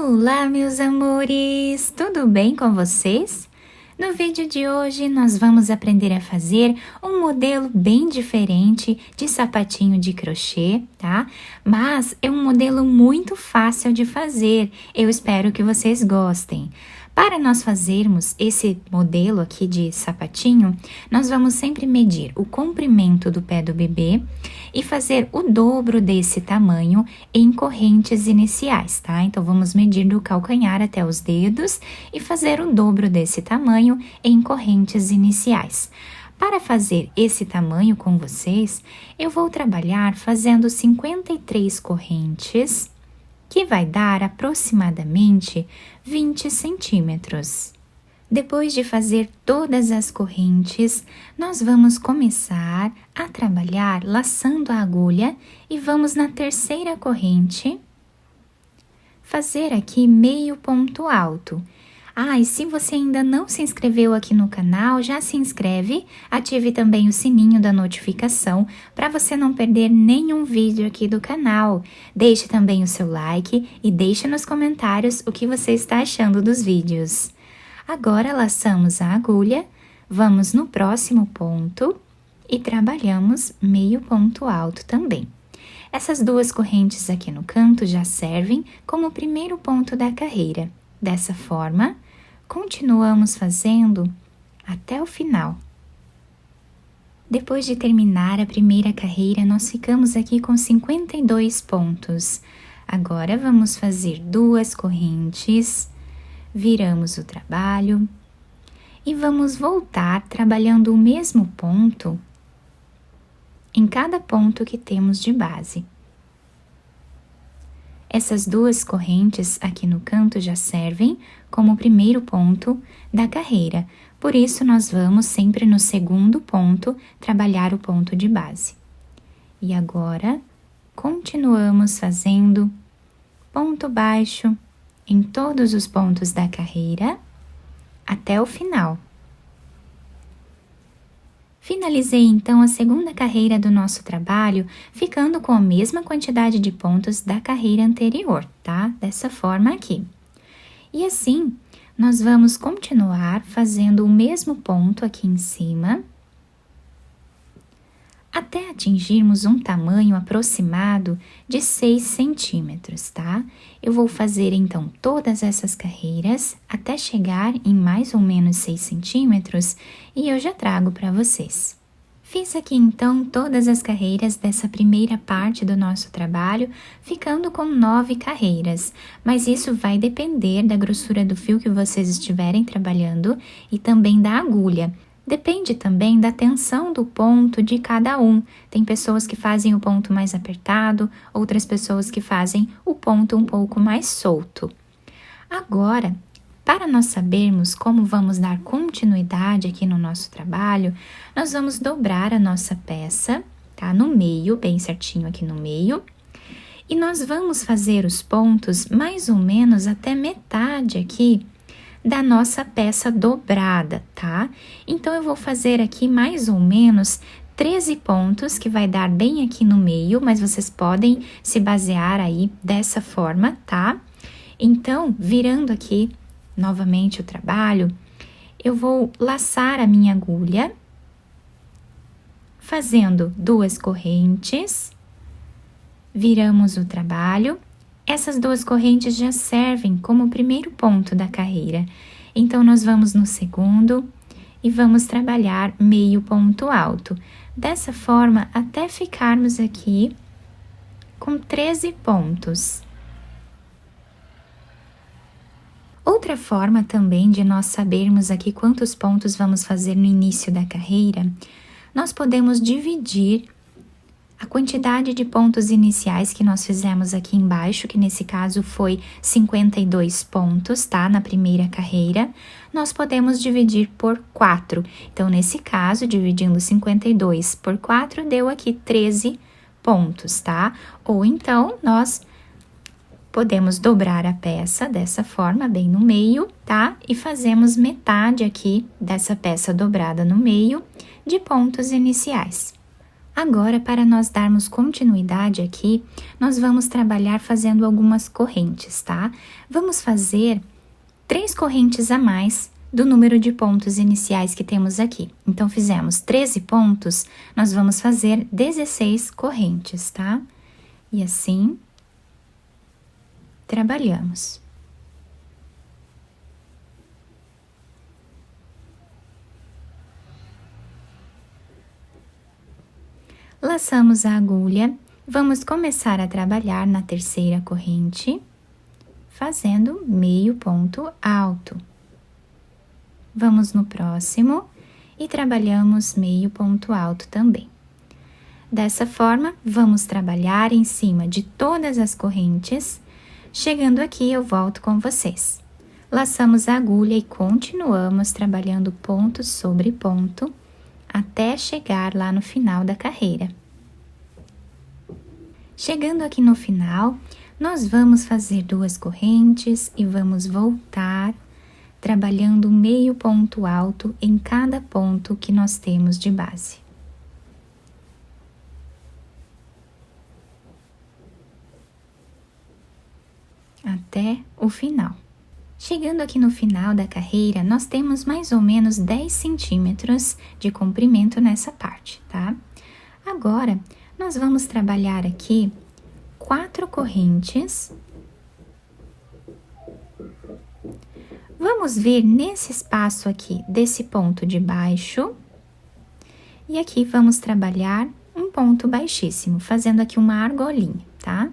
Olá, meus amores! Tudo bem com vocês? No vídeo de hoje, nós vamos aprender a fazer um modelo bem diferente de sapatinho de crochê, tá? Mas é um modelo muito fácil de fazer, eu espero que vocês gostem. Para nós fazermos esse modelo aqui de sapatinho, nós vamos sempre medir o comprimento do pé do bebê e fazer o dobro desse tamanho em correntes iniciais, tá? Então, vamos medir do calcanhar até os dedos e fazer o dobro desse tamanho em correntes iniciais. Para fazer esse tamanho com vocês, eu vou trabalhar fazendo 53 correntes, que vai dar aproximadamente 20 centímetros. Depois de fazer todas as correntes, nós vamos começar a trabalhar laçando a agulha e vamos na terceira corrente fazer aqui meio ponto alto. E se você ainda não se inscreveu aqui no canal, já se inscreve, ative também o sininho da notificação para você não perder nenhum vídeo aqui do canal. Deixe também o seu like e deixe nos comentários o que você está achando dos vídeos. Agora, laçamos a agulha, vamos no próximo ponto e trabalhamos meio ponto alto também. Essas duas correntes aqui no canto já servem como o primeiro ponto da carreira. Dessa forma, continuamos fazendo até o final. Depois de terminar a primeira carreira, nós ficamos aqui com 52 pontos. Agora, vamos fazer duas correntes, viramos o trabalho e vamos voltar trabalhando o mesmo ponto em cada ponto que temos de base. Essas duas correntes aqui no canto já servem como o primeiro ponto da carreira, por isso nós vamos sempre no segundo ponto trabalhar o ponto de base. E agora, continuamos fazendo ponto baixo em todos os pontos da carreira até o final. Finalizei então a segunda carreira do nosso trabalho, ficando com a mesma quantidade de pontos da carreira anterior, tá? Dessa forma aqui. E assim, nós vamos continuar fazendo o mesmo ponto aqui em cima, até atingirmos um tamanho aproximado de 6 centímetros, tá? Eu vou fazer, então, todas essas carreiras até chegar em mais ou menos 6 centímetros e eu já trago para vocês. Fiz aqui, então, todas as carreiras dessa primeira parte do nosso trabalho, ficando com 9 carreiras, mas isso vai depender da grossura do fio que vocês estiverem trabalhando e também da agulha. Depende também da tensão do ponto de cada um. Tem pessoas que fazem o ponto mais apertado, outras pessoas que fazem o ponto um pouco mais solto. Agora, para nós sabermos como vamos dar continuidade aqui no nosso trabalho, nós vamos dobrar a nossa peça, tá? No meio, bem certinho aqui no meio. E nós vamos fazer os pontos mais ou menos até metade aqui da nossa peça dobrada, tá? Então, eu vou fazer aqui mais ou menos 13 pontos, que vai dar bem aqui no meio, mas vocês podem se basear aí dessa forma, tá? Então, virando aqui novamente o trabalho, eu vou laçar a minha agulha, fazendo duas correntes, viramos o trabalho. Essas duas correntes já servem como o primeiro ponto da carreira. Então, nós vamos no segundo e vamos trabalhar meio ponto alto. Dessa forma, até ficarmos aqui com 13 pontos. Outra forma também de nós sabermos aqui quantos pontos vamos fazer no início da carreira, nós podemos dividir a quantidade de pontos iniciais que nós fizemos aqui embaixo, que nesse caso foi 52 pontos, tá? Na primeira carreira, nós podemos dividir por 4. Então, nesse caso, dividindo 52 por 4, deu aqui 13 pontos, tá? Ou então, nós podemos dobrar a peça dessa forma, bem no meio, tá? E fazemos metade aqui dessa peça dobrada no meio de pontos iniciais. Agora, para nós darmos continuidade aqui, nós vamos trabalhar fazendo algumas correntes, tá? Vamos fazer 3 correntes a mais do número de pontos iniciais que temos aqui. Então, fizemos 13 pontos, nós vamos fazer 16 correntes, tá? E assim, trabalhamos. Laçamos a agulha, vamos começar a trabalhar na terceira corrente, fazendo meio ponto alto. Vamos no próximo e trabalhamos meio ponto alto também. Dessa forma, vamos trabalhar em cima de todas as correntes. Chegando aqui, eu volto com vocês. Laçamos a agulha e continuamos trabalhando ponto sobre ponto, até chegar lá no final da carreira. Chegando aqui no final, nós vamos fazer 2 correntes e vamos voltar, trabalhando meio ponto alto em cada ponto que nós temos de base. Até o final. Chegando aqui no final da carreira, nós temos mais ou menos 10 centímetros de comprimento nessa parte, tá? Agora, nós vamos trabalhar aqui 4 correntes. Vamos vir nesse espaço aqui, desse ponto de baixo. E aqui vamos trabalhar um ponto baixíssimo, fazendo aqui uma argolinha, tá?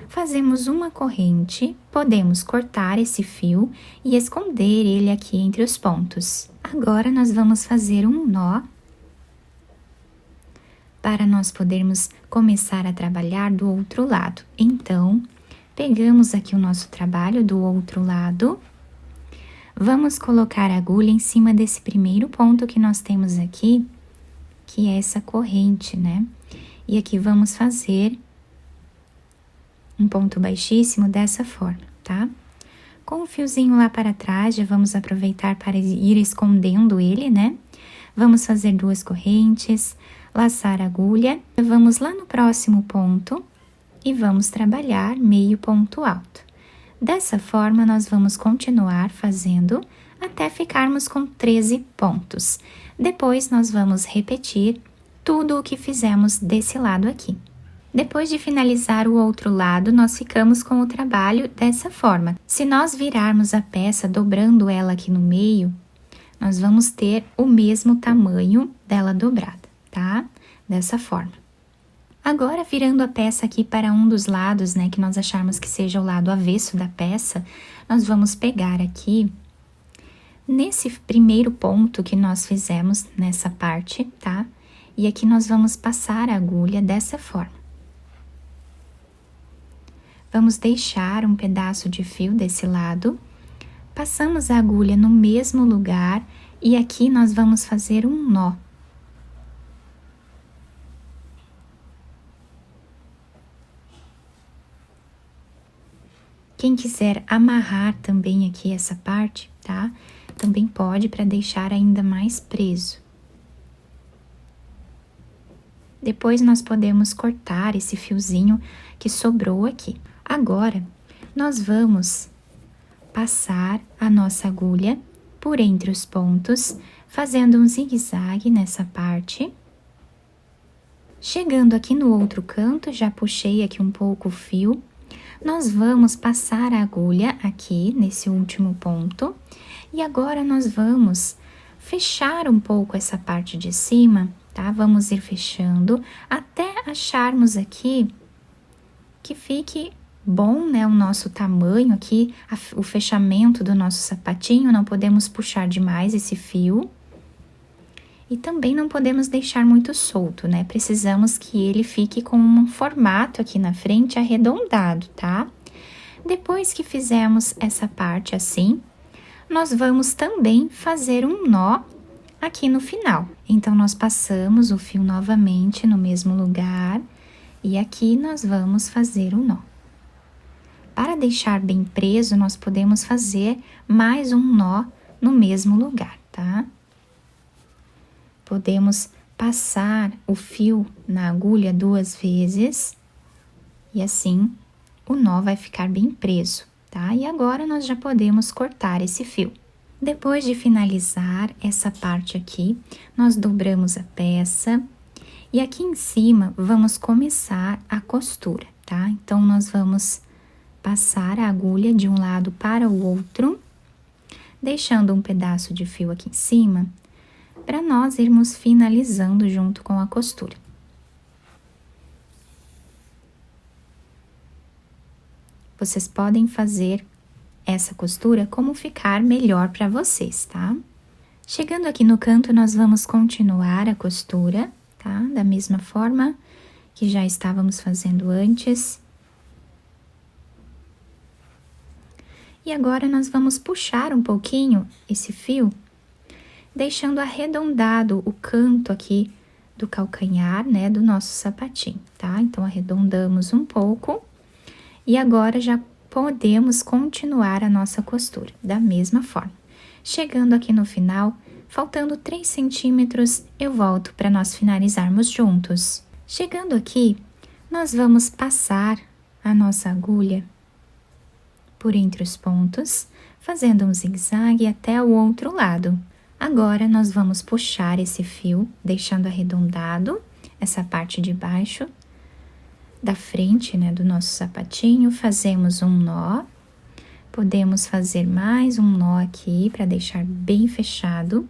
Fazemos uma corrente, podemos cortar esse fio e esconder ele aqui entre os pontos. Agora, nós vamos fazer um nó para nós podermos começar a trabalhar do outro lado. Então, pegamos aqui o nosso trabalho do outro lado, vamos colocar a agulha em cima desse primeiro ponto que nós temos aqui, que é essa corrente, né? E aqui vamos fazer um ponto baixíssimo dessa forma, tá? Com o fiozinho lá para trás, já vamos aproveitar para ir escondendo ele, né? Vamos fazer 2 correntes, laçar a agulha, vamos lá no próximo ponto e vamos trabalhar meio ponto alto. Dessa forma, nós vamos continuar fazendo até ficarmos com 13 pontos. Depois, nós vamos repetir tudo o que fizemos desse lado aqui. Depois de finalizar o outro lado, nós ficamos com o trabalho dessa forma. Se nós virarmos a peça, dobrando ela aqui no meio, nós vamos ter o mesmo tamanho dela dobrada, tá? Dessa forma. Agora, virando a peça aqui para um dos lados, né, que nós acharmos que seja o lado avesso da peça, nós vamos pegar aqui, nesse primeiro ponto que nós fizemos nessa parte, tá? E aqui nós vamos passar a agulha dessa forma. Vamos deixar um pedaço de fio desse lado, passamos a agulha no mesmo lugar e aqui nós vamos fazer um nó. Quem quiser amarrar também aqui essa parte, tá? Também pode, para deixar ainda mais preso. Depois nós podemos cortar esse fiozinho que sobrou aqui. Agora, nós vamos passar a nossa agulha por entre os pontos, fazendo um zigue-zague nessa parte. Chegando aqui no outro canto, já puxei aqui um pouco o fio. Nós vamos passar a agulha aqui nesse último ponto. E agora nós vamos fechar um pouco essa parte de cima, tá? Vamos ir fechando até acharmos aqui que fique bom, né, o nosso tamanho aqui, o fechamento do nosso sapatinho. Não podemos puxar demais esse fio. E também não podemos deixar muito solto, né? Precisamos que ele fique com um formato aqui na frente arredondado, tá? Depois que fizermos essa parte assim, nós vamos também fazer um nó aqui no final. Então, nós passamos o fio novamente no mesmo lugar e aqui nós vamos fazer o nó. Para deixar bem preso, nós podemos fazer mais um nó no mesmo lugar, tá? Podemos passar o fio na agulha 2 vezes e assim o nó vai ficar bem preso, tá? E agora nós já podemos cortar esse fio. Depois de finalizar essa parte aqui, nós dobramos a peça e aqui em cima vamos começar a costura, tá? Então, nós vamos passar a agulha de um lado para o outro, deixando um pedaço de fio aqui em cima, para nós irmos finalizando junto com a costura. Vocês podem fazer essa costura como ficar melhor para vocês, tá? Chegando aqui no canto, nós vamos continuar a costura, tá? Da mesma forma que já estávamos fazendo antes. E agora nós vamos puxar um pouquinho esse fio, deixando arredondado o canto aqui do calcanhar, né, do nosso sapatinho, tá? Então, arredondamos um pouco e agora já podemos continuar a nossa costura da mesma forma. Chegando aqui no final, faltando 3 centímetros, eu volto para nós finalizarmos juntos. Chegando aqui, nós vamos passar a nossa agulha por entre os pontos, fazendo um zigue-zague até o outro lado. Agora, nós vamos puxar esse fio, deixando arredondado essa parte de baixo da frente, né, do nosso sapatinho, fazemos um nó. Podemos fazer mais um nó aqui para deixar bem fechado.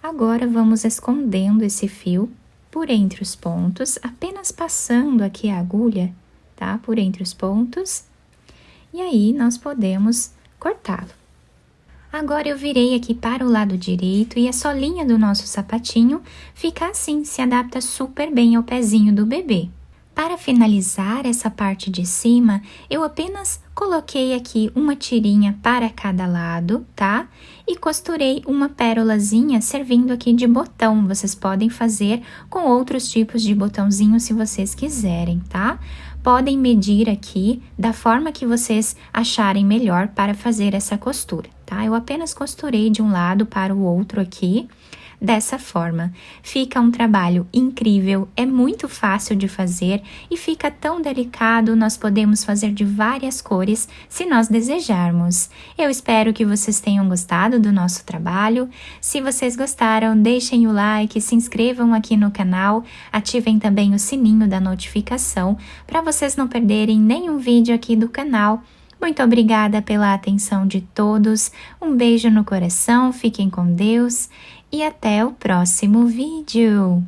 Agora, vamos escondendo esse fio por entre os pontos, apenas passando aqui a agulha, tá? Por entre os pontos. E aí, nós podemos cortá-lo. Agora, eu virei aqui para o lado direito e a solinha do nosso sapatinho fica assim, se adapta super bem ao pezinho do bebê. Para finalizar essa parte de cima, eu apenas coloquei aqui uma tirinha para cada lado, tá? E costurei uma pérolazinha servindo aqui de botão. Vocês podem fazer com outros tipos de botãozinho se vocês quiserem, tá? Podem medir aqui da forma que vocês acharem melhor para fazer essa costura, tá? Eu apenas costurei de um lado para o outro aqui. Dessa forma, fica um trabalho incrível, é muito fácil de fazer e fica tão delicado, nós podemos fazer de várias cores se nós desejarmos. Eu espero que vocês tenham gostado do nosso trabalho. Se vocês gostaram, deixem o like, se inscrevam aqui no canal, ativem também o sininho da notificação para vocês não perderem nenhum vídeo aqui do canal. Muito obrigada pela atenção de todos, um beijo no coração, fiquem com Deus e até o próximo vídeo!